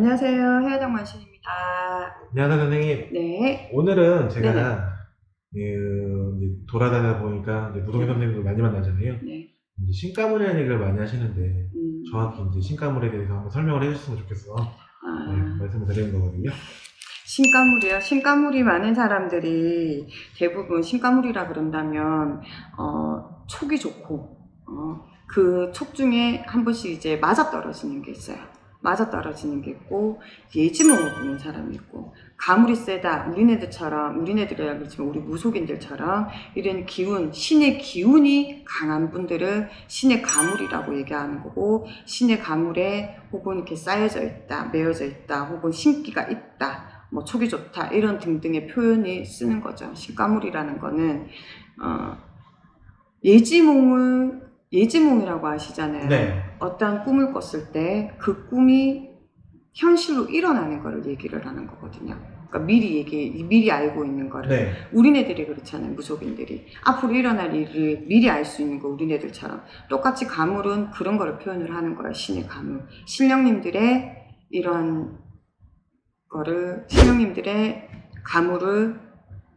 안녕하세요. 해야정만신입니다. 안녕하세요, 선생님. 네. 오늘은 제가 네네. 이제 돌아다니다 보니까 이제 무속인 선생님들 많이 만나잖아요. 네. 이제 신가물이라는 얘기를 많이 하시는데 정확히 이제 신가물에 대해서 한번 설명을 해주셨으면 좋겠어. 말씀을 드리는 거거든요. 신가물이요. 신가물이 많은 사람들이 대부분 신가물이라 그런다면 촉이 좋고 그 촉 중에 한 번씩 이제 맞아떨어지는 게 있어요. 맞아떨어지는 게 있고 예지몽을 보는 사람이 있고 가물이 세다. 우리네들이라 그러지만 우리 무속인들처럼 이런 기운, 신의 기운이 강한 분들을 신의 가물이라고 얘기하는 거고, 신의 가물에 혹은 이렇게 쌓여져 있다, 매여져 있다, 혹은 신기가 있다, 뭐 촉이 좋다, 이런 등등의 표현이 쓰는 거죠. 신가물이라는 거는 예지몽이라고 하시잖아요. 네. 어떠한 꿈을 꿨을 때 그 꿈이 현실로 일어나는 거를 얘기를 하는 거거든요. 그러니까 미리 알고 있는 거를. 네. 우리네들이 그렇잖아요. 무속인들이. 앞으로 일어날 일을 미리 알 수 있는 거, 우리네들처럼. 똑같이 가물은 그런 거를 표현을 하는 거예요. 신의 가물. 신령님들의 이런 거를, 신령님들의 가물을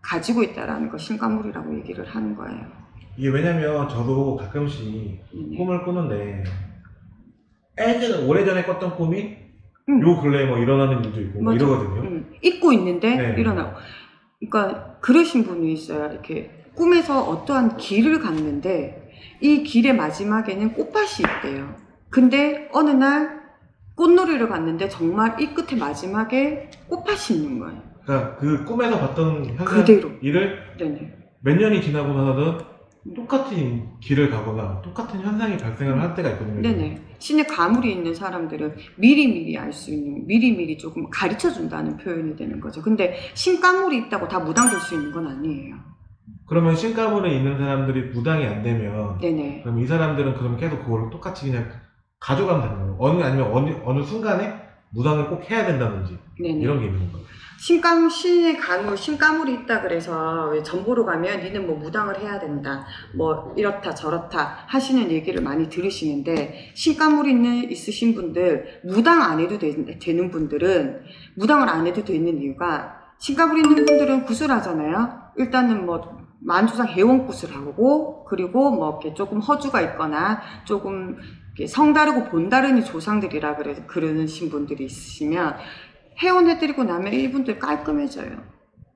가지고 있다라는 거, 신가물이라고 얘기를 하는 거예요. 이게 왜냐면 저도 가끔씩 꿈을 꾸는데 오래전에 꿨던 꿈이 요 근래에 뭐 일어나는 일도 있고 뭐 이러거든요. 잊고 있는데 네. 일어나고. 그러니까 그러신 분이 있어요. 이렇게 꿈에서 어떠한 길을 갔는데 이 길의 마지막에는 꽃밭이 있대요. 근데 어느 날 꽃놀이를 갔는데 정말 이 끝에 마지막에 꽃밭이 있는 거예요. 그러니까 그 꿈에서 봤던 현상 그대로. 일을 네네. 몇 년이 지나고 나서는 똑같은 길을 가거나 똑같은 현상이 발생을 할 때가 있거든요. 네네. 신의 가물이 있는 사람들은 미리미리 알 수 있는, 미리미리 조금 가르쳐 준다는 표현이 되는 거죠. 근데 신가물이 있다고 다 무당될 수 있는 건 아니에요. 그러면 신가물에 있는 사람들이 무당이 안 되면 네네. 그럼 이 사람들은 그럼 계속 그걸 똑같이 그냥 가져가면 되는 거예요. 아니면 어느 순간에 무당을 꼭 해야 된다든지 네네. 이런 게 있는 거예요. 신의 가물, 신가물이 있다 그래서 왜 전보로 가면 니는 뭐 무당을 해야 된다, 뭐 이렇다 저렇다 하시는 얘기를 많이 들으시는데, 신가물이 있으신 분들, 무당 안 해도 되는 분들은, 무당을 안 해도 되는 이유가, 신가물이 있는 분들은 구슬하잖아요. 일단은 뭐 만주상 해원굿을 하고, 그리고 뭐 이렇게 조금 허주가 있거나 조금 성다르고 본다르니 조상들이라 그러신 분들이 있으시면 회원해드리고 나면 이분들 깔끔해져요.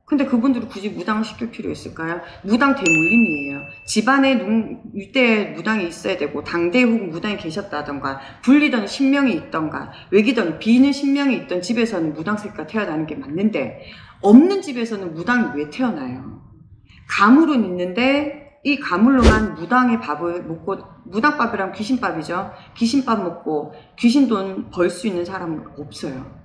근데 그분들을 굳이 무당을 시킬 필요 있을까요? 무당 대물림이에요. 집안에 이때 무당이 있어야 되고, 당대에 혹은 무당이 계셨다던가, 불리던 신명이 있던가, 외기던 비는 신명이 있던 집에서는 무당 새끼가 태어나는 게 맞는데, 없는 집에서는 무당이 왜 태어나요? 가물은 있는데 이 가물로만 무당의 밥을 먹고, 무당밥이란 귀신밥이죠. 귀신밥 먹고 귀신 돈 벌 수 있는 사람은 없어요.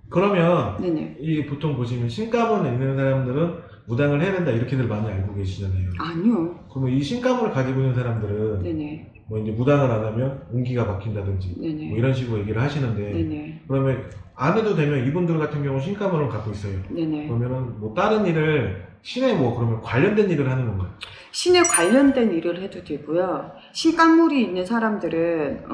그러면 네네. 이 보통 보시면 신가물에 있는 사람들은 무당을 해야 된다 이렇게들 많이 알고 계시잖아요. 아니요. 그러면 이 신가물을 가지고 있는 사람들은 네네. 뭐 이제 무당을 안 하면 운기가 바뀐다든지 네네. 뭐 이런 식으로 얘기를 하시는데, 네네. 그러면 안 해도 되면 이분들 같은 경우 신가물을 갖고 있어요. 네네. 그러면은 뭐 다른 일을 신에 뭐 그러면 관련된 일을 하는 건가요? 신에 관련된 일을 해도 되고요. 신가물이 있는 사람들은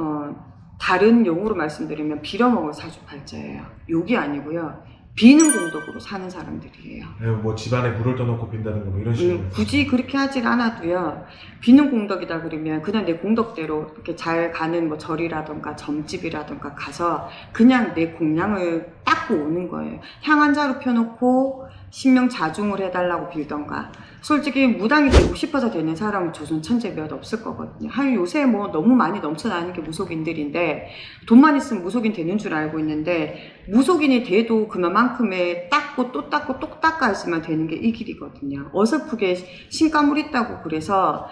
다른 용어로 말씀드리면 빌어먹을 사주팔자예요. 욕이 아니고요. 비는 공덕으로 사는 사람들이에요. 뭐 집안에 물을 떠놓고 빈다든가 뭐 이런 식으로. 굳이 그렇게 하질 않아도요. 비는 공덕이다 그러면 그냥 내 공덕대로 이렇게 잘 가는 뭐 절이라던가 점집이라던가 가서 그냥 내 공양을 닦고 오는 거예요. 향 한 자루 펴놓고 신명 자중을 해달라고 빌던가. 솔직히 무당이 되고 싶어서 되는 사람은 조선 천재 몇 없을 거거든요. 요새 뭐 너무 많이 넘쳐나는 게 무속인들인데, 돈만 있으면 무속인 되는 줄 알고 있는데, 무속인이 돼도 그만큼의 닦고 또 닦고 또 닦아 있으면 되는 게 이 길이거든요. 어설프게 신가물 있다고 그래서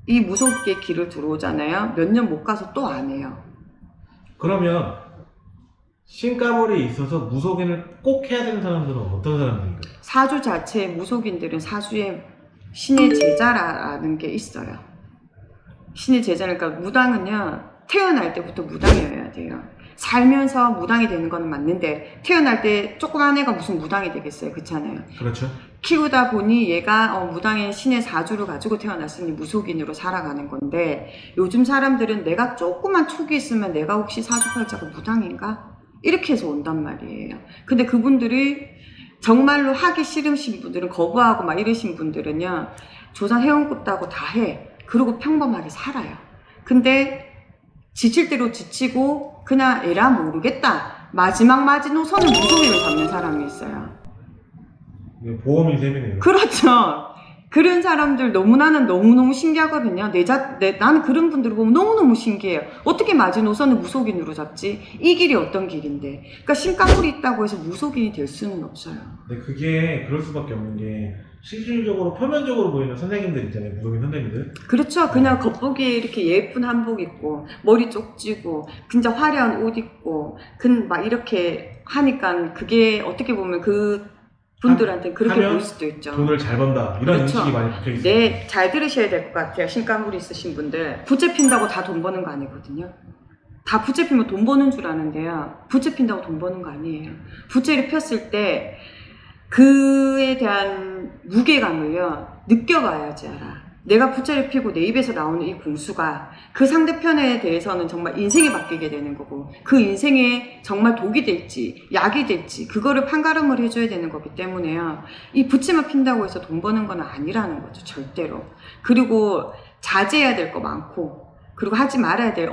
이 무속의 길을 들어오잖아요. 몇 년 못 가서 또 안 해요. 그러면 신가물이 있어서 무속인을 꼭 해야 되는 사람들은 어떤 사람들인가요? 사주 자체의 무속인들은 사주에 신의 제자라는 게 있어요. 신의 제자는, 그러니까 무당은요, 태어날 때부터 무당이어야 돼요. 살면서 무당이 되는 건 맞는데, 태어날 때 조그만 애가 무슨 무당이 되겠어요. 그렇잖아요. 그렇죠. 키우다 보니 얘가 무당의 신의 사주를 가지고 태어났으니 무속인으로 살아가는 건데, 요즘 사람들은 내가 조그만 촉이 있으면 내가 혹시 사주팔자가 무당인가? 이렇게 해서 온단 말이에요. 근데 그분들이 정말로 하기 싫으신 분들은, 거부하고 막 이러신 분들은요, 조상 회원급 따고 다 해. 그리고 평범하게 살아요. 근데 지칠 대로 지치고 그냥 에라 모르겠다, 마지막 마지노선을 무속인을 잡는 사람이 있어요. 보험인 셈이네요. 그렇죠. 그런 사람들 너무너무 신기하거든요. 나는 그런 분들을 보면 너무너무 신기해요. 어떻게 마지노선을 무속인으로 잡지? 이 길이 어떤 길인데. 그러니까 신가물이 있다고 해서 무속인이 될 수는 없어요. 근데 그게 그럴 수밖에 없는 게, 실질적으로 표면적으로 보이는 선생님들 있잖아요. 무속인 선생님들. 그렇죠. 그냥 겉보기에 이렇게 예쁜 한복 입고 머리 쪽지고 진짜 화려한 옷 입고 막 이렇게 하니까 그게 어떻게 보면 그 분들한테 그렇게 하면 보일 수도 있죠. 돈을 잘 번다, 이런 그렇죠. 인식이 많이 박혀있어요. 네, 잘 들으셔야 될 것 같아요. 신가물이 있으신 분들, 부채 핀다고 다 돈 버는 거 아니거든요. 다 부채 피면 돈 버는 줄 아는데요, 부채 핀다고 돈 버는 거 아니에요. 부채를 폈을 때 그에 대한 무게감을요 느껴봐야지 알아. 내가 부채를 피고 내 입에서 나오는 이 공수가 그 상대편에 대해서는 정말 인생이 바뀌게 되는 거고, 그 인생에 정말 독이 될지 약이 될지 그거를 판가름을 해줘야 되는 거기 때문에요, 이 부채만 핀다고 해서 돈 버는 건 아니라는 거죠, 절대로. 그리고 자제해야 될 거 많고, 그리고 하지 말아야 될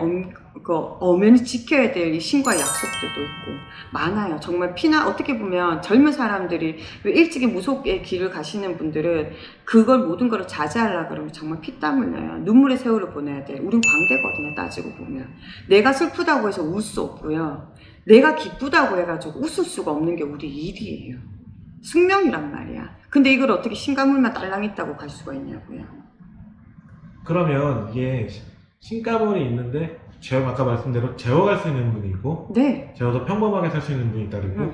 엄연히 지켜야 될 이 신과의 약속들도 있고 많아요. 정말 어떻게 보면 젊은 사람들이 왜 일찍이 무속의 길을 가시는 분들은 그걸 모든 걸 자제하려고 그러면 정말 피땀을 내요. 눈물의 세월을 보내야 돼. 우린 광대거든요, 따지고 보면. 내가 슬프다고 해서 울 수 없고요, 내가 기쁘다고 해가지고 웃을 수가 없는 게 우리 일이에요. 숙명이란 말이야. 근데 이걸 어떻게 신가물만 딸랑 있다고 갈 수가 있냐고요. 그러면 이게 신가물이 있는데, 아까 말씀대로 재워갈 수 있는 분이 있고, 네. 재워서 평범하게 살 수 있는 분이 있다, 그리고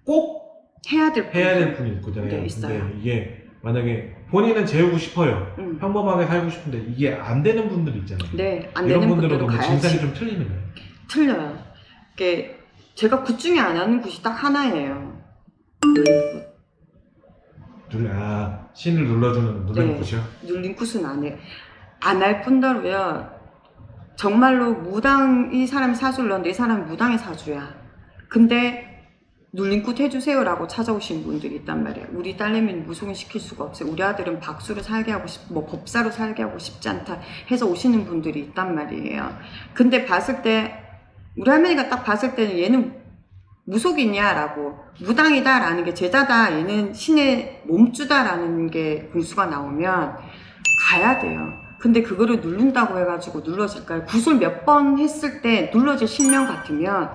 꼭 해야 될 분이 있잖아요. 네, 있어요. 근데 이게 만약에 본인은 재우고 싶어요, 평범하게 살고 싶은데 이게 안 되는 분들이 있잖아요. 네, 안 이런 되는 분들은 분들은 너무 진상이 가야지. 좀 틀리는 거예요. 틀려요. 이게 제가 굿 중에 안 하는 굿이 딱 하나예요. 신을 눌러주는 누른 굿이요? 눌린 굿은 안 해. 안 할 뿐더러요, 정말로 이 사람이 사주를 넣었는데 이 사람이 무당의 사주야. 근데 눌린 굿 해주세요라고 찾아오신 분들이 있단 말이에요. 우리 딸내미는 무속인 시킬 수가 없어요. 우리 아들은 박수로 살게 하고 법사로 살게 하고 싶지 않다 해서 오시는 분들이 있단 말이에요. 근데 봤을 때 우리 할머니가 딱 봤을 때는 얘는 무속이냐 라고, 무당이다 라는 게 제자다, 얘는 신의 몸주다 라는 게 공수가 나오면 가야 돼요. 근데 그거를 누른다고 해가지고 눌러질까요? 굿을 몇 번 했을 때 눌러질 신명 같으면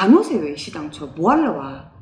안 오세요. 애시당초 뭐 하러 와?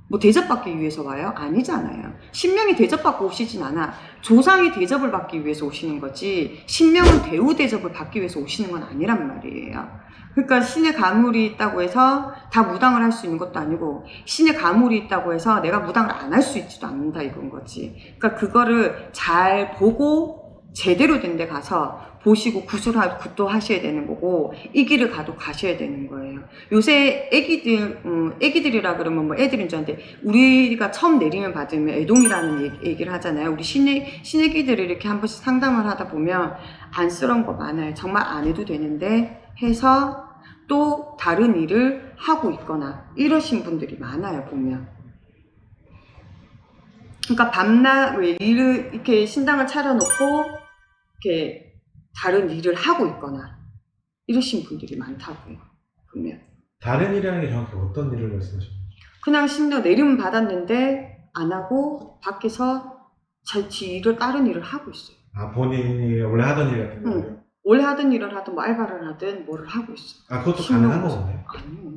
뭐 대접받기 위해서 와요? 아니잖아요. 신명이 대접받고 오시진 않아. 조상이 대접을 받기 위해서 오시는 거지, 신명은 대우 대접을 받기 위해서 오시는 건 아니란 말이에요. 그러니까 신의 가물이 있다고 해서 다 무당을 할 수 있는 것도 아니고, 신의 가물이 있다고 해서 내가 무당을 안 할 수 있지도 않는다 이건 거지. 그러니까 그거를 잘 보고 제대로 된 데 가서 보시고 굿도 하셔야 되는 거고, 이 길을 가셔야 되는 거예요. 요새 애기들이라 그러면 뭐 애들인 줄 아는데, 우리가 처음 내림을 받으면 애동이라는 얘기를 하잖아요. 우리 신애기들을 이렇게 한 번씩 상담을 하다 보면 안쓰러운 거 많아요. 정말 안 해도 되는데 해서 또 다른 일을 하고 있거나 이러신 분들이 많아요, 보면. 그러니까 밤낮 왜 일을 이렇게 신당을 차려놓고 이렇게 다른 일을 하고 있거나 이러신 분들이 많다고요, 보면. 다른 일이라는 게 정확히 어떤 일을 말씀하시는 거죠? 그냥 신당 내림은 받았는데 안 하고 밖에서 지 일을, 다른 일을 하고 있어요. 아, 본인이 원래 하던 일 같은 거예요? 원래 하던 일을 하든 뭐 알바를 하든 뭐를 하고 있어요. 아, 그것도 가능한 거군요? 아니요.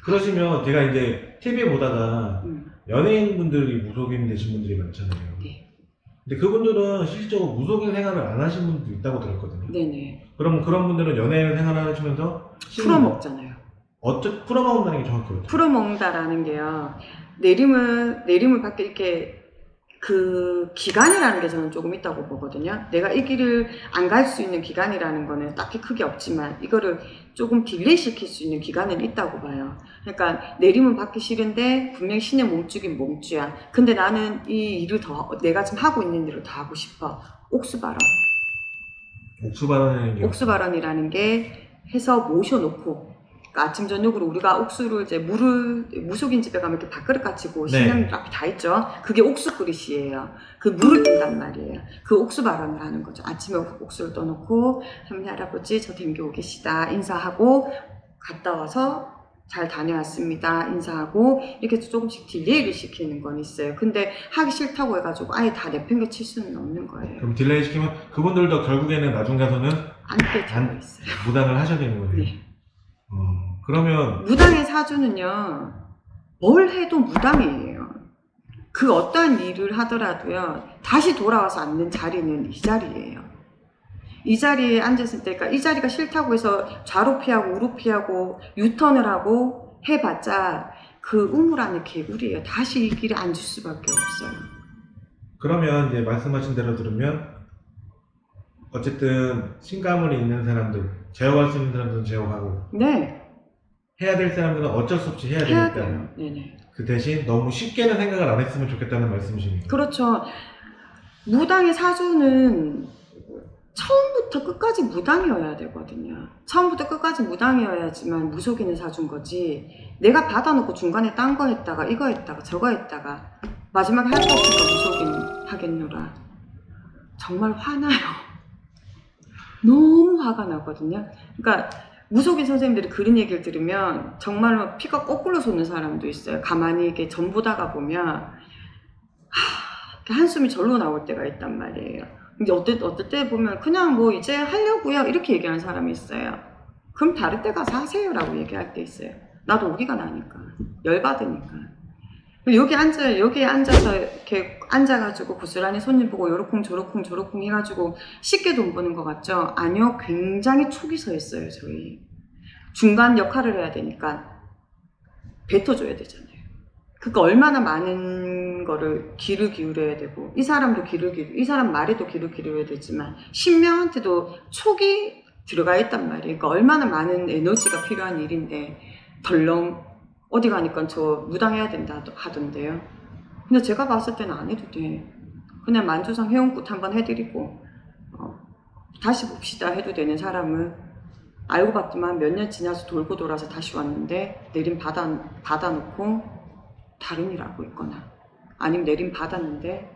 그러시면 제가 이제 TV 보다가 연예인분들이 무속인 되신 분들이 많잖아요. 네. 근데 그분들은 실질적으로 무속인 생활을 안 하신 분도 있다고 들었거든요. 네네. 그럼 그런 분들은 연예인 생활을 하시면서 풀어먹잖아요. 풀어먹는다는 게 정확히 어떻게? 풀어먹는다라는 게요, 내림을 받게 이렇게 그 기간이라는 게 저는 조금 있다고 보거든요. 내가 이 길을 안 갈 수 있는 기간이라는 거는 딱히 크게 없지만 이거를 조금 딜레이 시킬 수 있는 기간은 있다고 봐요. 그러니까 내림은 받기 싫은데 분명히 신의 몸주긴 몸주야. 근데 나는 이 일을 내가 지금 하고 있는 일을 더 하고 싶어. 옥수발언. 옥수발언이라는 게 옥수발언이라는 게 해서 모셔놓고 그러니까 아침 저녁으로 우리가 옥수를 이제 물을 무속인 집에 가면 이렇게 밥그릇 갖추고 네. 신랑 앞에 다 있죠. 그게 옥수 그릇이에요. 그 물을 뜬단 말이에요. 그 옥수 발언을 하는 거죠. 아침에 옥수를 떠놓고 할머니 할아버지 저 댕겨 오겠시다 인사하고 갔다 와서 잘 다녀왔습니다 인사하고 이렇게 조금씩 딜레이를 시키는 건 있어요. 근데 하기 싫다고 해가지고 아예 다 내팽개칠 수는 없는 거예요. 그럼 딜레이 시키면 그분들도 결국에는 나중 가서는 안 깨져 있어요. 무당을 하셔야 되는 거네요. 네. 그러면 무당의 사주는요, 뭘 해도 무당이에요. 그 어떠한 일을 하더라도요, 다시 돌아와서 앉는 자리는 이 자리예요. 이 자리에 앉았을 때, 그러니까 이 자리가 싫다고 해서 좌로 피하고 우로 피하고 유턴을 하고 해봤자 그 우물 안에 개구리예요. 다시 이 길에 앉을 수밖에 없어요. 그러면 이제 말씀하신 대로 들으면 어쨌든 신가물이 있는 사람들, 제어할 수 있는 사람들은 제어하고 네, 해야 될 사람들은 어쩔 수 없이 해야 해야 되니까 돼요. 네네. 그 대신 너무 쉽게는 생각을 안 했으면 좋겠다는 말씀이시네요. 그렇죠. 무당의 사주는 처음부터 끝까지 무당이어야 되거든요. 처음부터 끝까지 무당이어야지만 무속인의 사주인 거지. 내가 받아놓고 중간에 딴 거 했다가 이거 했다가 저거 했다가 마지막에 할 거 없으니까 무속인 하겠노라. 정말 화나요. 너무 화가 나거든요. 그러니까 무속인 선생님들이 그런 얘기를 들으면 정말 피가 거꾸로 솟는 사람도 있어요. 가만히 이렇게 전 보다가 보면 한숨이 절로 나올 때가 있단 말이에요. 근데 어떨 때 보면 그냥 뭐 이제 하려고요 이렇게 얘기하는 사람이 있어요. 그럼 다른 데 가서 하세요라고 얘기할 때 있어요. 나도 오기가 나니까 열받으니까. 여기에 앉아서 이렇게 앉아가지고 고스란히 손님 보고 요렇쿵 저렇쿵 해가지고 쉽게 돈 버는 것 같죠? 아니요, 굉장히 촉이 서 있어요. 저희 중간 역할을 해야 되니까 뱉어줘야 되잖아요. 그러니까 얼마나 많은 거를 귀를 기울여야 되고 이 사람도 이 사람 말에도 귀를 기울여야 되지만 신명한테도 촉이 들어가 있단 말이에요. 그러니까 얼마나 많은 에너지가 필요한 일인데 덜렁 어디 가니까 저 무당해야 된다 하던데요. 근데 제가 봤을 때는 안 해도 돼. 그냥 만주상 회원굿 한번 해드리고 다시 봅시다 해도 되는 사람은 알고 봤더만 몇 년 지나서 돌고 돌아서 다시 왔는데 내림 받아놓고 다른 일 하고 있거나 아니면 내림 받았는데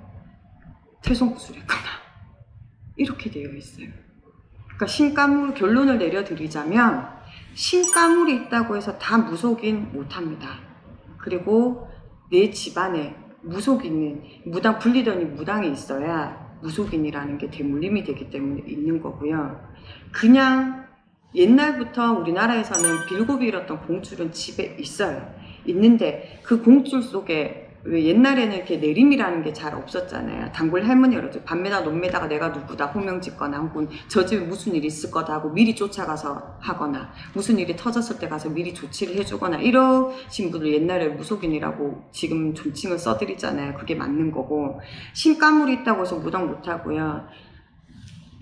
퇴송구술했거나 이렇게 되어 있어요. 그러니까 신가물 결론을 내려드리자면 신가물이 있다고 해서 다 무속인 못합니다. 그리고 내 집안에 무속인은 무당 불리더니 무당이 있어야 무속인이라는 게 대물림이 되기 때문에 있는 거고요. 그냥 옛날부터 우리나라에서는 빌고 빌었던 공줄은 집에 있어요. 있는데 그 공줄 속에 왜 옛날에는 이렇게 내림이라는 게 잘 없었잖아요. 단골 할머니가 그러죠. 밤매다 논매다가 내가 누구다 호명 짓거나 혹은 저 집에 무슨 일이 있을 거다 하고 미리 쫓아가서 하거나 무슨 일이 터졌을 때 가서 미리 조치를 해주거나 이러신 분들 옛날에 무속인이라고 지금 존칭을 써드리잖아요. 그게 맞는 거고 신가물이 있다고 해서 무당 못하고요.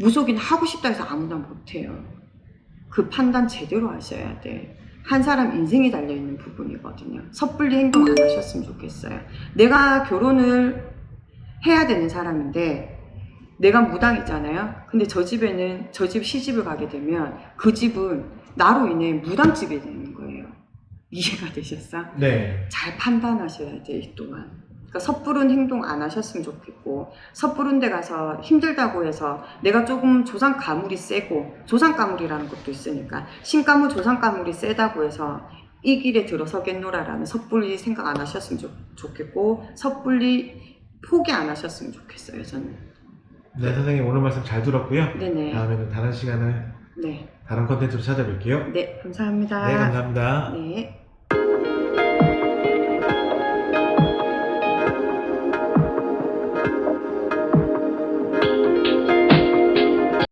무속인 하고 싶다 해서 아무나 못해요. 그 판단 제대로 하셔야 돼. 한 사람 인생이 달려있는 부분이거든요. 섣불리 행동 안 하셨으면 좋겠어요. 내가 결혼을 해야 되는 사람인데 내가 무당이잖아요. 근데 저 집에는 저 집 시집을 가게 되면 그 집은 나로 인해 무당집이 되는 거예요. 이해가 되셨어? 네. 잘 판단하셔야 돼, 이 또한. 그러니까 섣부른 행동 안 하셨으면 좋겠고 섣부른 데 가서 힘들다고 해서 내가 조금 조상 가물이 세고 조상 가물이라는 것도 있으니까 신가물 조상 가물이 세다고 해서 이 길에 들어서겠노라라는 섣불리 생각 안 하셨으면 좋겠고 섣불리 포기 안 하셨으면 좋겠어요. 저는. 네, 선생님 오늘 말씀 잘 들었고요. 네네. 다음에는 다른 시간에 네. 다른 컨텐츠로 찾아뵐게요. 네, 감사합니다. 네, 감사합니다. 네.